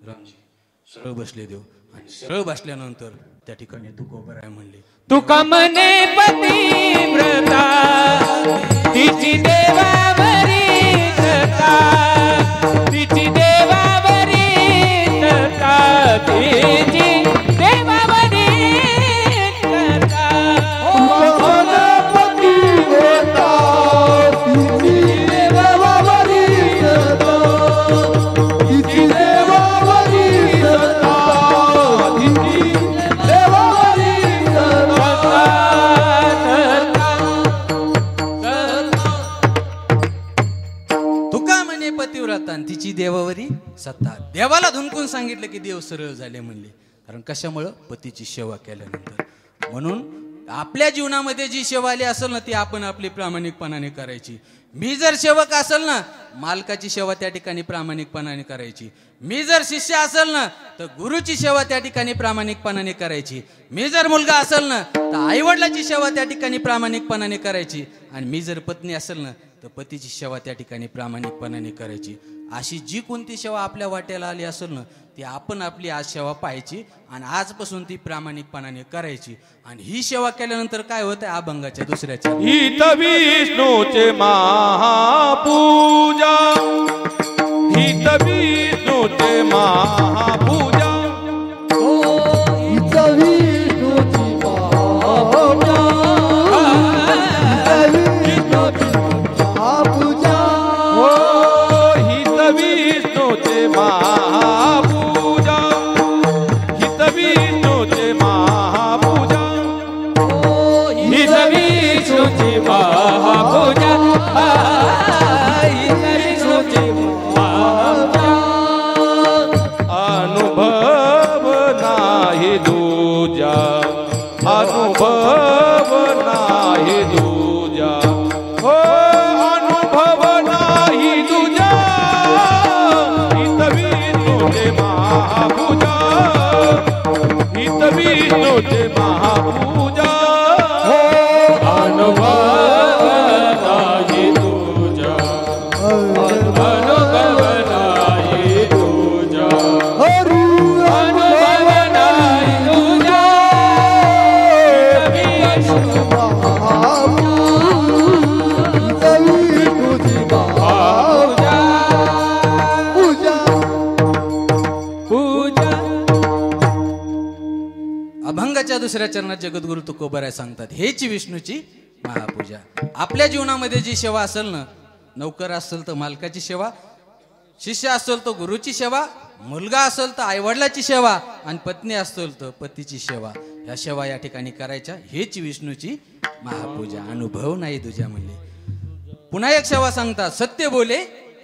रामजी सरळ बसले देव. आणि सरळ बसल्यानंतर त्या ठिकाणी तुकोबर आहे म्हणले. तुका मने पतिव्रता तिची देवावरी सता, तिची देवावरी सता, तिची देवावरी सता. पतिव्रता तिची देवावरी सता, तिची देवावरी सता, तिची देवावरी सता. तुका म्हणे पतिव्रता आणि तिची देवावरी सत्ता. देवाला धुनकून सांगितलं की देव सरळ झाले म्हणले. कारण कशामुळं? पतीची सेवा केल्यानंतर. म्हणून आपल्या जीवनामध्ये जी सेवा आली असेल ना ती आपण आपली प्रामाणिकपणाने करायची. मी जर सेवक असेल ना मालकाची सेवा त्या ठिकाणी प्रामाणिकपणाने करायची. मी जर शिष्य असेल ना तर गुरुची सेवा त्या ठिकाणी प्रामाणिकपणाने करायची. मी जर मुलगा असेल ना तर आईवडिलाची सेवा त्या ठिकाणी प्रामाणिकपणाने करायची. आणि मी जर पत्नी असेल ना तर पतीची सेवा त्या ठिकाणी प्रामाणिकपणाने करायची. अशी जी कोणती सेवा आपल्या वाट्याला आली असेल ना ती आपण आपली आज सेवा पाहायची आणि आजपासून ती प्रामाणिकपणाने करायची. आणि ही सेवा केल्यानंतर काय होतं अभंगाच्या दुसऱ्याच्या हित विष्णूचे महापूजा, हित विष्णूचे महापूजा, हित विष्णूची महापूजा, महापूजा, हो हित विष्णूचे महापूजा, हित विष्णूचे महापूजा, हित विष्णूची महापूजा, हित विष्णूची महापूजा. अनुभव नाही दूजा, अनुभव नाही दूजा, हो अनुभव नाही दूजा. हित विष्णूचे महापूजा, हित विष्णूचे महापूजा, हो अनुभव नाही दूजा, अनुभव नाही दूजा, हरी अनुभव नाही दूजा. अभंगाच्या दुसऱ्या चरणात जगद्गुरु तुकोबराय सांगतात हेची विष्णूची महापूजा. आपल्या जीवनामध्ये जी सेवा असेल ना, नौकर असेल तर मालकाची सेवा, शिष्य असेल तर गुरुची सेवा, मुलगा असेल तर आईवडिलाची सेवा आणि पत्नी असेल तर पतीची सेवा, ह्या सेवा या ठिकाणी करायच्या. हेच विष्णूची महापूजा. अनुभव नाही तुझ्या म्हणले. पुन्हा एक सेवा सांगतात सत्य बोले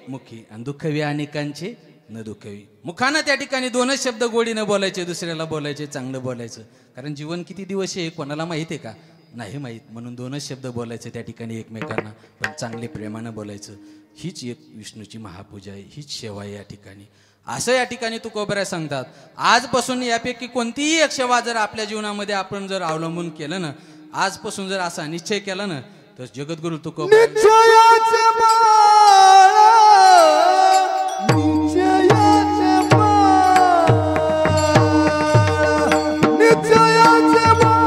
मुखी आणि दुःखवी अनेकांचे न दुःखवी. मुखानं त्या ठिकाणी दोनच शब्द गोडीनं बोलायचे, दुसऱ्याला बोलायचे, चांगलं बोलायचं. कारण जीवन किती दिवस आहे कोणाला माहिती आहे का? नाही माहीत. म्हणून दोनच शब्द बोलायचे त्या ठिकाणी एकमेकांना, पण चांगले प्रेमानं बोलायचं. हीच एक विष्णूची महापूजा आहे, हीच सेवा आहे या ठिकाणी. असं या ठिकाणी तुकोबराय सांगतात. आजपासून यापैकी कोणतीही एक सेवा जर आपल्या जीवनामध्ये आपण जर अवलंबून केलं ना, आजपासून जर असा निश्चय केला ना, तर जगद्गुरु तुकोबराय निश्चयाचे बाळ, निश्चयाचे बाळ, निश्चयाचे बाळ,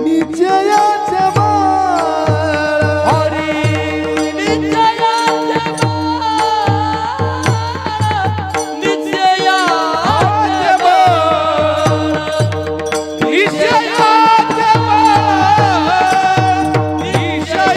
निश्चयाचे बाळ, हरी निश्चयाचे बाळ, निश्चयाचे बाळ, निश्चयाचे बाळ, निश्चयाचे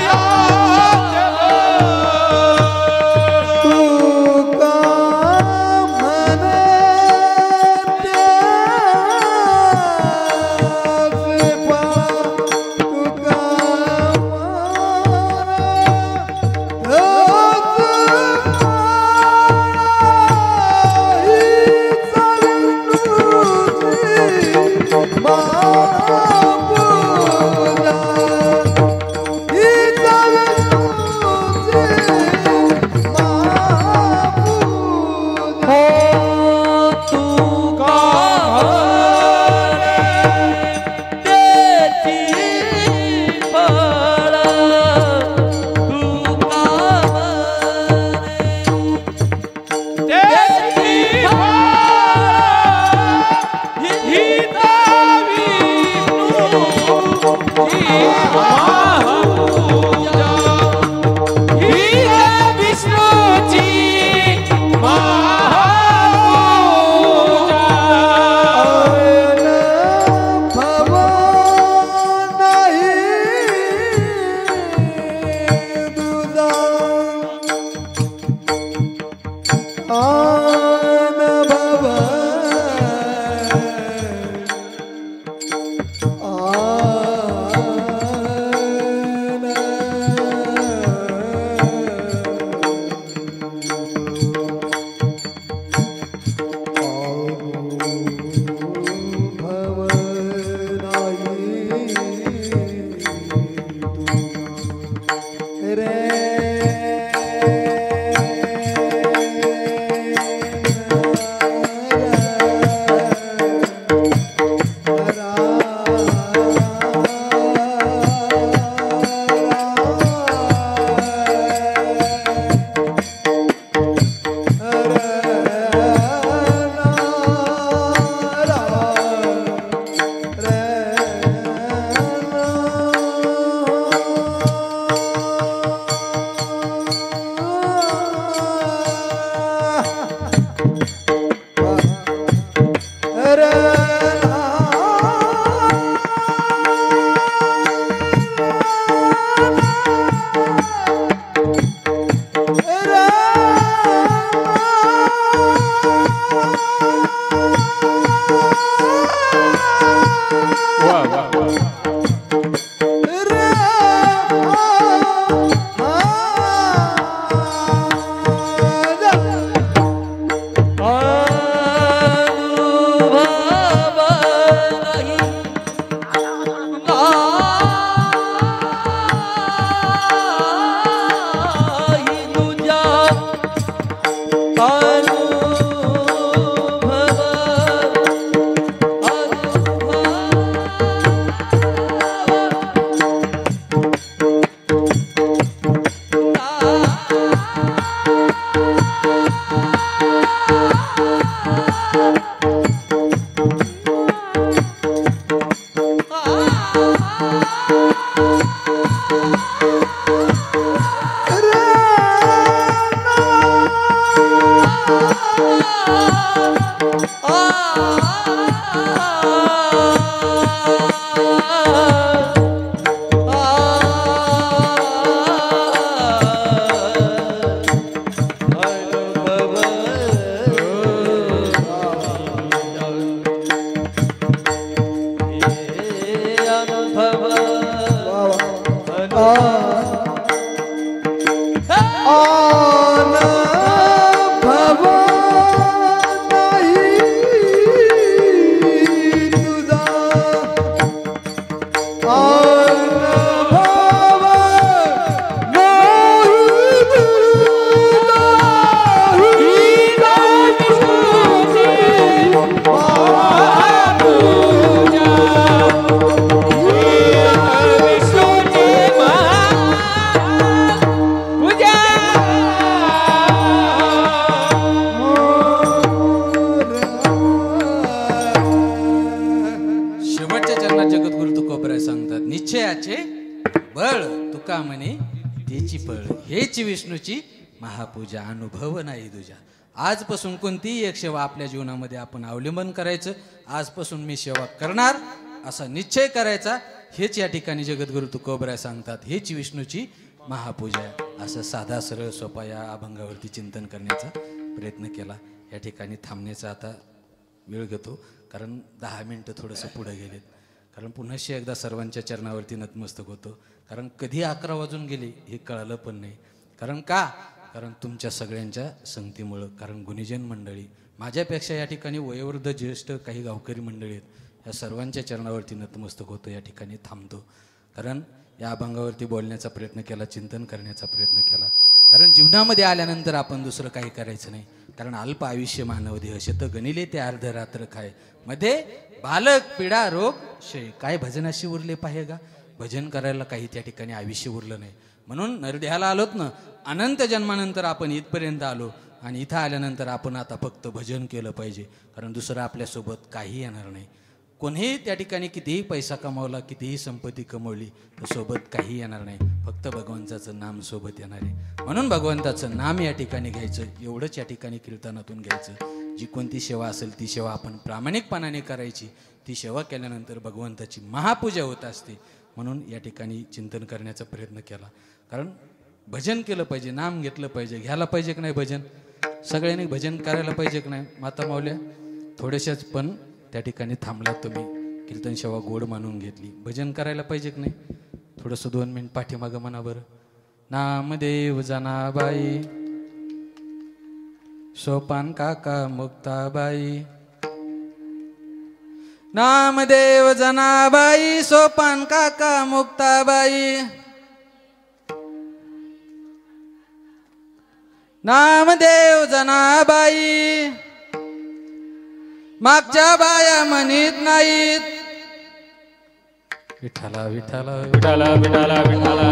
आन भवा नाही तुझा आन भवा नाही तुझा ही विष्णूची महापूजा निश्चयाचे बळ तुका म्हणे तेची फळ हेच विष्णूची महापूजा अनुभव नाही तुझ्या. आजपासून कोणतीही एक सेवा आपल्या जीवनामध्ये आपण अवलंबन करायचं. आजपासून मी सेवा करणार असा निश्चय करायचा. हेच या ठिकाणी जगद्गुरु तुकोबराय सांगतात. हेच विष्णूची महापूजा. असं साधा सरळ सोपा या अभंगावरती चिंतन करण्याचा प्रयत्न केला. या ठिकाणी थांबण्याचा आता वेळ घेतो, कारण 10 मिनिटं थोडंसं पुढे गेलेत. कारण पुन्हा एकदा सर्वांच्या चरणावरती नतमस्तक होतो. कारण कधी 11 वाजून गेले हे कळालं पण नाही. कारण कारण तुमच्या सगळ्यांच्या संगतीमुळं. कारण गुणीजन मंडळी, माझ्यापेक्षा या ठिकाणी वयोवृद्ध ज्येष्ठ काही गावकरी मंडळी आहेत. या सर्वांच्या चरणावरती नतमस्तक होतो. या ठिकाणी थांबतो. कारण या अभंगावरती बोलण्याचा प्रयत्न केला, चिंतन करण्याचा प्रयत्न केला. कारण जीवनामध्ये आल्यानंतर आपण दुसरं काही करायचं नाही. कारण अल्प आयुष्य मानव देह शेत गणिले ते अर्धरात्र खाय मध्ये बालक पिढा रोग शय. काय भजनाशी उरले पाहिजे का? भजन करायला काही त्या ठिकाणी आयुष्य उरलं नाही. म्हणून नरदेहाला आलोत ना, अनंत जन्मानंतर आपण इथपर्यंत आलो. आणि इथं आल्यानंतर आपण आता फक्त भजन केलं पाहिजे. कारण दुसरं आपल्यासोबत काही येणार नाही. कोणीही त्या ठिकाणी कितीही पैसा कमावला, कितीही संपत्ती कमवली, तर सोबत काही येणार नाही. फक्त भगवंताचं नाम सोबत येणार आहे. म्हणून भगवंताचं नाम या ठिकाणी घ्यायचं. एवढंच या ठिकाणी कीर्तनातून घ्यायचं. जी कोणती सेवा असेल ती सेवा आपण प्रामाणिकपणाने करायची. ती सेवा केल्यानंतर भगवंताची महापूजा होत असते. म्हणून या ठिकाणी चिंतन करण्याचा प्रयत्न केला. कारण भजन केलं पाहिजे, नाम घेतलं पाहिजे, घ्यायला पाहिजे की नाही भजन? सगळ्यांनी भजन करायला पाहिजे की नाही? माता माऊल्या थोड्याशाच पण त्या ठिकाणी थांबला तुम्ही. कीर्तन सेवा गोड मानून घेतली. भजन करायला पाहिजे की नाही? थोडंसं 2 मिनिट पाठीमागं म्हणा बरं. नामदेव जनाबाई, सोपान काका मुक्ताबाई. नामदेव जनाबाई, सोपान काका मुक्ताबाई. नामदेव जनाबाई, मागच्या बाया म्हणीत नाहीत. विठाला विठाला विठाला विठाला विठाला.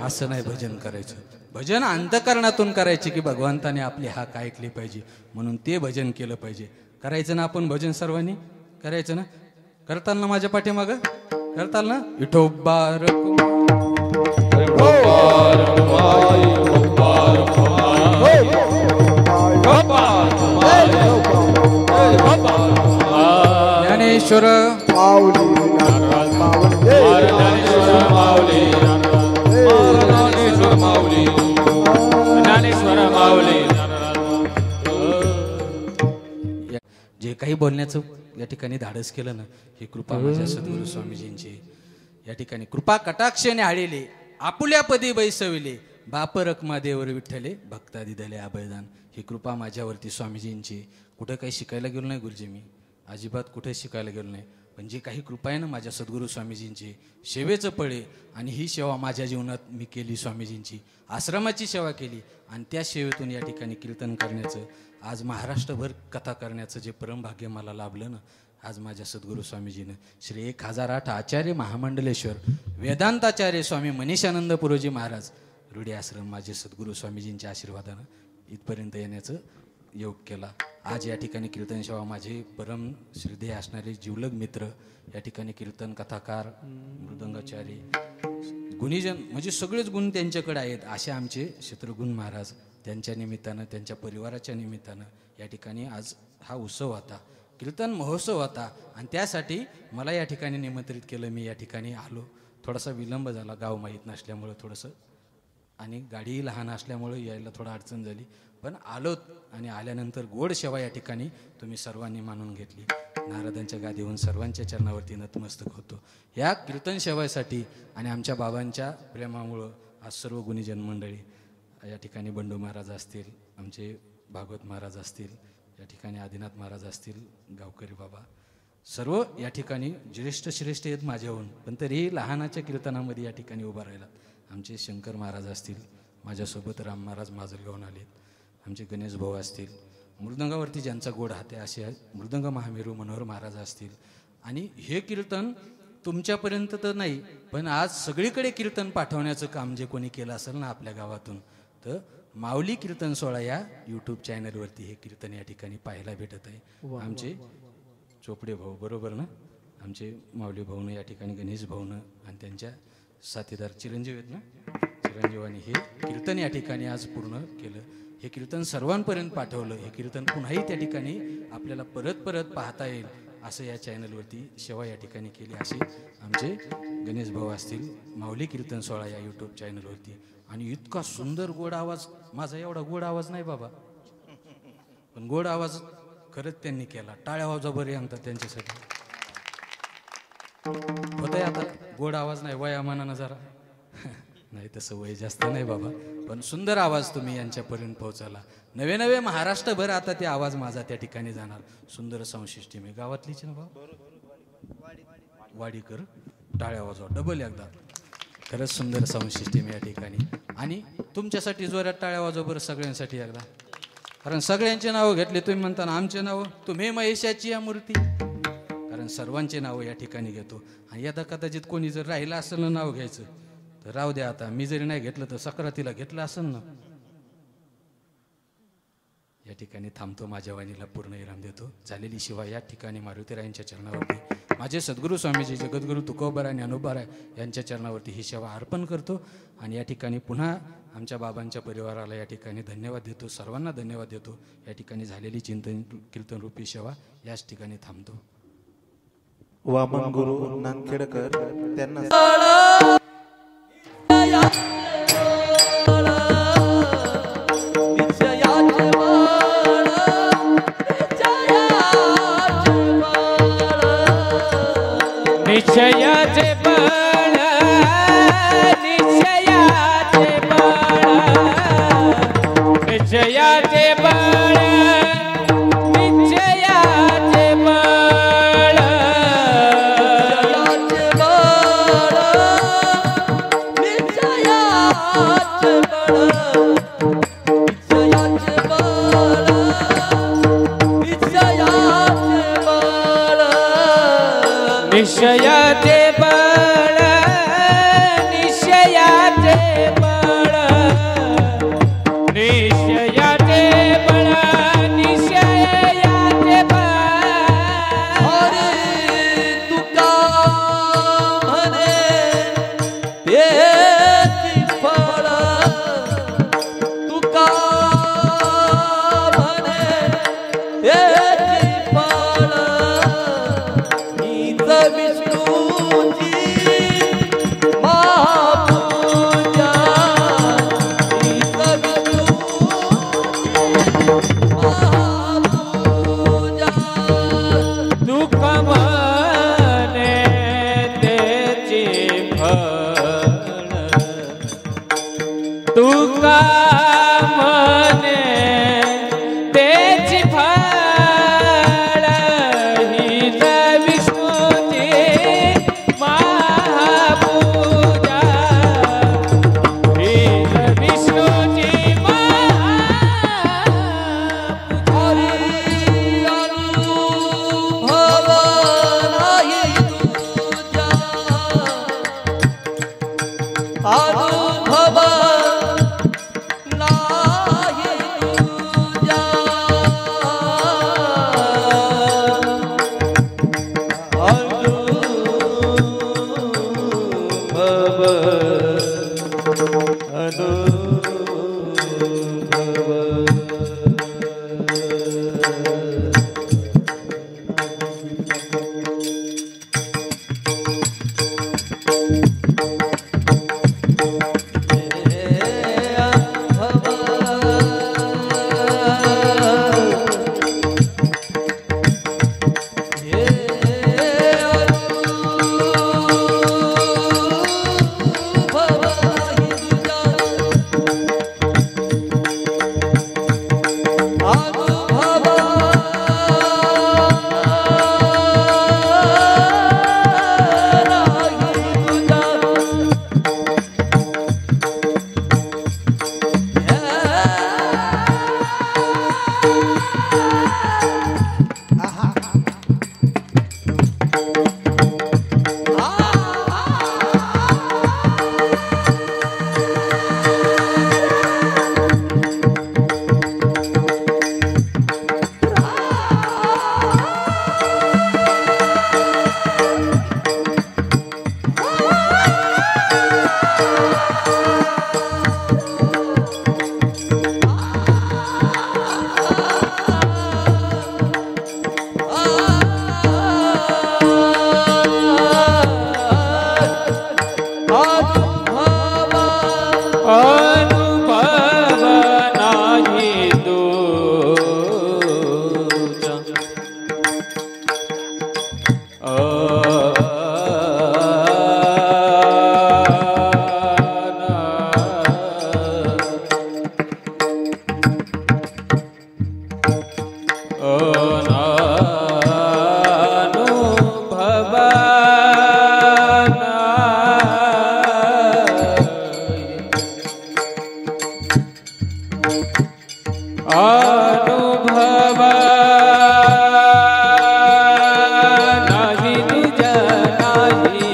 असं नाही भजन करायचं. भजन अंतकरणातून करायचे की भगवंताने आपली हाक ऐकली पाहिजे. म्हणून ते भजन केलं पाहिजे. करायचं ना आपण भजन? सर्वांनी करायचं ना? करताल ना? माझ्या पाठीमागं करताल ना? विठोबार ज्ञानेश्वर माऊली जे काही बोलण्याचं या ठिकाणी धाडस केलं ना, ही कृपा माझ्या सद्गुरू स्वामीजींची. या ठिकाणी कृपा कटाक्षाने आळेले, आपुल्या पदी बैसविले, बाप रखमा देवर विठ्ठले, भक्तादी दले अभयदान. ही कृपा माझ्यावरती स्वामीजींची. कुठं काही शिकायला गेलो नाही गुरुजी, मी अजिबात कुठे शिकायला गेलो नाही. पण जी काही कृपा आहे ना माझ्या सद्गुरू स्वामीजींची, सेवेचं पळे. आणि ही सेवा माझ्या जीवनात मी केली. स्वामीजींची आश्रमाची सेवा केली. आणि त्या सेवेतून या ठिकाणी कीर्तन करण्याचं, आज महाराष्ट्रभर कथा करण्याचं जे परमभाग्य मला लाभलं ना, आज माझ्या सद्गुरू स्वामीजीनं श्री 1008 आचार्य महामंडलेश्वर वेदांताचार्य स्वामी मनीषानंद पुरोजी महाराज रूढी आश्रम माझे सद्गुरू स्वामीजींच्या आशीर्वादानं इथपर्यंत येण्याचं योग केला. आज या ठिकाणी कीर्तन सेवा माझे परम श्रद्धेय असणारे जिवलग मित्र, या ठिकाणी कीर्तन कथाकार, मृदंगाचारी, गुणीजन, म्हणजे सगळेच गुण त्यांच्याकडे आहेत. असे आमचे शत्रुघ्न महाराज, त्यांच्या निमित्तानं, त्यांच्या परिवाराच्या निमित्तानं या ठिकाणी आज हा उत्सव होता, कीर्तन महोत्सव होता. आणि त्यासाठी मला या ठिकाणी निमंत्रित केलं. मी या ठिकाणी आलो. थोडासा विलंब झाला, गाव माहीत नसल्यामुळं थोडंसं, आणि गाडीही लहान असल्यामुळं यायला थोडं अडचण झाली. पण आलोत. आणि आल्यानंतर गोड सेवा या ठिकाणी तुम्ही सर्वांनी मानून घेतली. नारदांच्या गादीहून सर्वांच्या चरणावरती नतमस्तक होतो. या कीर्तन सेवासाठी आणि आमच्या बाबांच्या प्रेमामुळं आज सर्व गुणीजन मंडळी या ठिकाणी बंडू महाराज असतील, आमचे भागवत महाराज असतील, या ठिकाणी आदिनाथ महाराज असतील, गावकरी बाबा सर्व या ठिकाणी ज्येष्ठ श्रेष्ठ आहेत माझ्याहून, पण तरीही लहानाच्या कीर्तनामध्ये या ठिकाणी उभा राहिला. आमचे शंकर महाराज असतील, माझ्यासोबत राम महाराज माजलगावून आलेत, आमचे गणेश भाऊ असतील, मृदंगावरती ज्यांचा गोड हात आहे असे मृदंग महामेरू मनोहर महाराज असतील. आणि हे कीर्तन तुमच्यापर्यंत तर नाही, पण आज सगळीकडे कीर्तन पाठवण्याचं काम जे कोणी केलं असेल ना आपल्या गावातून, तर माऊली कीर्तन सोहळा या यूट्यूब चॅनलवरती हे कीर्तन या ठिकाणी पाहायला भेटत आहे. आमचे चोपडे भाऊ बरोबर ना, आमचे माऊली भाऊनं या ठिकाणी गणेश भाऊनं आणि त्यांच्या साथीदार चिरंजीव आहेत ना, चिरंजीवानी हे कीर्तन या ठिकाणी आज पूर्ण केलं. हे कीर्तन सर्वांपर्यंत पाठवलं. हे कीर्तन पुन्हाही त्या ठिकाणी आपल्याला परत परत पाहता येईल असं या चॅनलवरती सेवा या ठिकाणी केली. असे आमचे गणेश भाऊ असतील, माऊली कीर्तन सोहळा या यूट्यूब चॅनलवरती. आणि इतका सुंदर गोड आवाज, माझा एवढा गोड आवाज नाही बाबा, पण गोड आवाज खरंच त्यांनी केला. टाळ्या वाजवा आणतात त्यांच्यासाठी. होतंय आता गोड आवाज नाही वयामानानं जरा नाही, तसं वय जास्त नाही बाबा, पण सुंदर आवाज तुम्ही यांच्यापर्यंत पोहोचवला. नवे नवे महाराष्ट्रभर आता ते आवाज माझा त्या ठिकाणी जाणार. सुंदर संशिष्टी मी गावातलीच ना बाबा, वाडीकर टाळ्या वाजवा डबल एकदा. खरंच सुंदर संशिष्टी मी या ठिकाणी. आणि तुमच्यासाठी जोरात टाळ्या वाजवा बरं सगळ्यांसाठी एकदा, कारण सगळ्यांचे नावं घेतले तुम्ही म्हणताना आमचे नावं. तुम्ही महेशाची या मूर्ती, कारण सर्वांचे नावं या ठिकाणी घेतो. आणि यदा कदाचित कोणी जर राहिलं असेल ना नाव घ्यायचं तर राहू द्या. आता मी जरी नाही घेतलं तर सक्रातीला घेतलं असेल ना. या ठिकाणी थांबतो, माझ्या वाणीला पूर्ण विराम देतो. झालेली शिवा या ठिकाणी मारुतीरायांच्या चरणावरती, माझे सद्गुरू स्वामीजी जगद्गुरू तुकोबाराय ज्ञानोबाराय यांच्या चरणावरती ही सेवा अर्पण करतो. आणि या ठिकाणी पुन्हा आमच्या बाबांच्या परिवाराला या ठिकाणी धन्यवाद देतो, सर्वांना धन्यवाद देतो. या ठिकाणी झालेली चिंतन कीर्तन रूपी सेवा याच ठिकाणी थांबतो. वामन गुरु नांदखेडकर त्यांना निश्चयाचे बळ, निश्चयाचे बळ, निश्चयाचे बळ, निश्चयाचे बळ, निश्चयाचे बळ, निश्चयाचे बळ, निश्चयाचे बळ, निश्चयाचे बळ. अरे तुका म्हणे तेची फळ, तुका म्हणे तेची फळ. विष्णूची महापूजा, महापूजा. दुःख म्हणे त्याची फळ, तुका म्हणे त्याची फळ. हीच विष्णूची महापूजा, हीच विष्णूची महापूजा. अनुभव नाही तुझा, अनुभव नाही तुझा. अनुभव अनुभव नाही तुझा अनुभव नाही तुझा नाही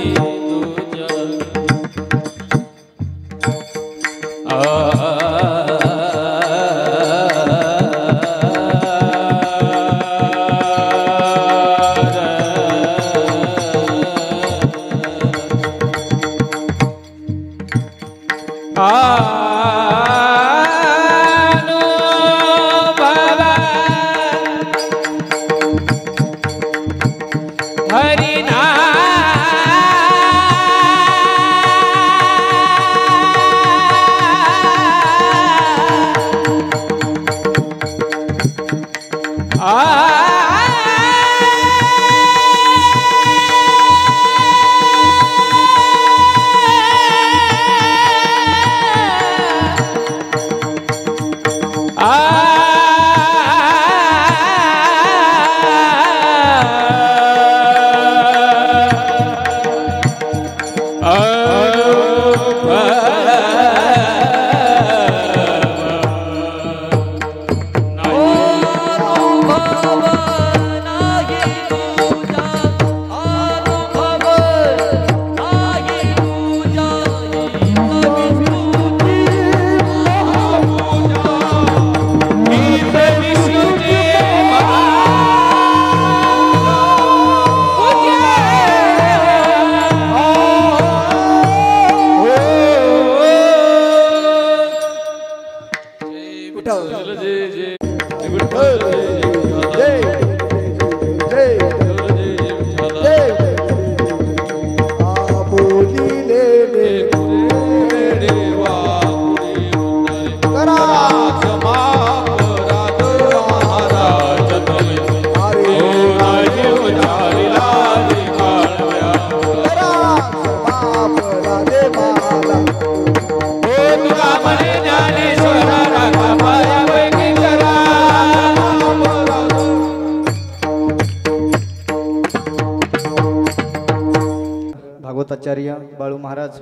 भागवताचार्य बाळू महाराज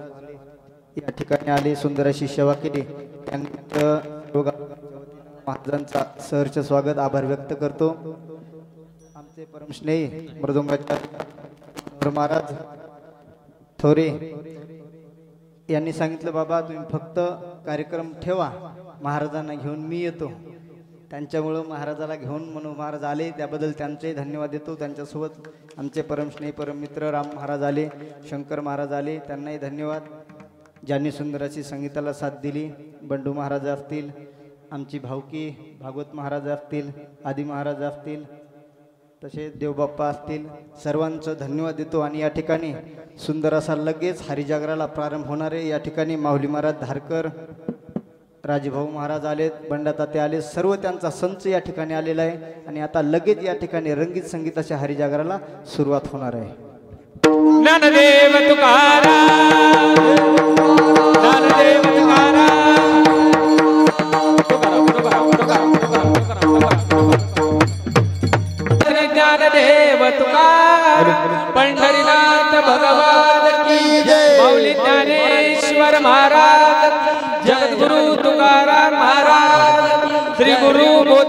या ठिकाणी आले, सुंदर अशी सेवा केली. त्यांचं महाराजांचा सहर्ष स्वागत आभार व्यक्त करतो. आमचे परमस्नेही मृदुंगाचार्य महाराज थोरे यांनी सांगितलं, बाबा तुम्ही फक्त कार्यक्रम ठेवा, महाराजांना घेऊन मी येतो. त्यांच्यामुळं महाराजाला घेऊन म्हणून महाराज आले, त्याबद्दल त्यांचे धन्यवाद देतो. त्यांच्यासोबत आमचे परमस्नेही परममित्र राम महाराज आले, शंकर महाराज आले, त्यांनाही धन्यवाद. ज्यांनी सुंदर अशी संगीताला साथ दिली, बंडू महाराज असतील, आमची भावकी भागवत महाराज असतील, आदी महाराज असतील, तसेच देवबाप्पा असतील, सर्वांचं धन्यवाद देतो. आणि या ठिकाणी सुंदर असा लगेच हरिजागराला प्रारंभ होणार आहे. या ठिकाणी माऊली महाराज धारकर, राजभाऊ महाराज आलेत, बंडाताते आले, सर्व त्यांचा संच या ठिकाणी आलेला आहे. आणि आता लगेच या ठिकाणी रंगीत संगीताच्या हरिजागराला सुरुवात होणार आहे. ज्ञानदेव तुकाराम, ज्ञानदेव तुकाराम, ज्ञानदेव तुकाराम, पंढरीनाथ भगवान की जय. माऊली ज्ञानेश्वर महाराज, जगद्गुरु तुकाराम महाराज, श्री गुरु